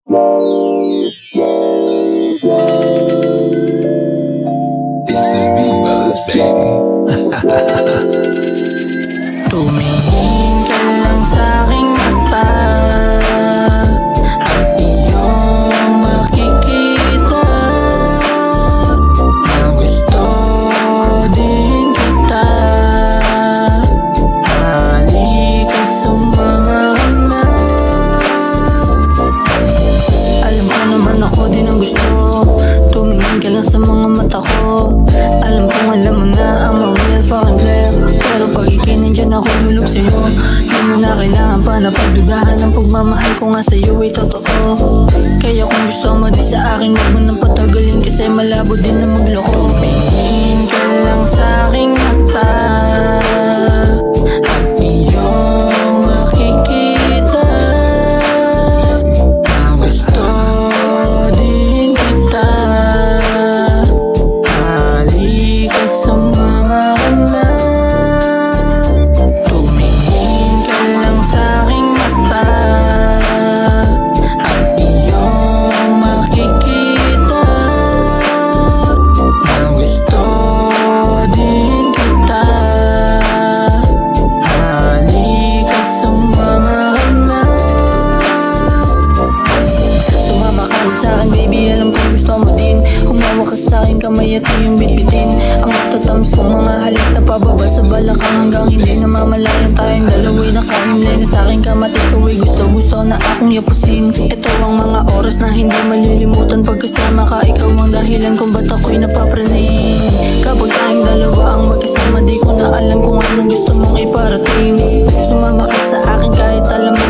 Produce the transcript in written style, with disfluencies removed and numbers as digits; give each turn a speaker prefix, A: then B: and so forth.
A: It's the Beat Brothers, baby.
B: Tumingin ka lang sa'king mata at iyong makikita na gusto din kita. Halika, sumama ka na. Alam ko naman ako din ang gusto. Tumingin ka lang sa mga mata ko. Alam kong alam mo na ang real fucking player. Pero pag ikinandyan ako hulog sa'yo, di mo na kailangan pa na pagdudahan. Ang pagmamahal ko nga sa'yo ay totoo. Kaya kung gusto mo di sa akin, huwag mo nang patagalin, kasi malabo din na magloko. Tumingin ka lang sa'king mata at iyong makikita na gusto din kita. Halika, sumama ka na. Tumingin ka lang sa'king mata at iyong makikita na gusto din kita. Halika, sumama ka na. Sumama ka na sa'kin, baby, alam kong gusto mo din. Humawak ka sa'kin, kamay at iyong bitbitin ang matatamis kong mga halik na pababa sa balakang, hanggang hindi namamalayan tayong dalawa'y nakahimlay na sa'king kamat. Ikaw ay gusto na akong yapusin. Ito ang mga oras na hindi malilimutan pagkasama ka. Ikaw ang dahilan kung ba't ako'y napapraning. Kapag tayong dalawa ang magkasama, di ko na alam kung anong gusto mong iparating. Sumama ka sa akin kahit alam mo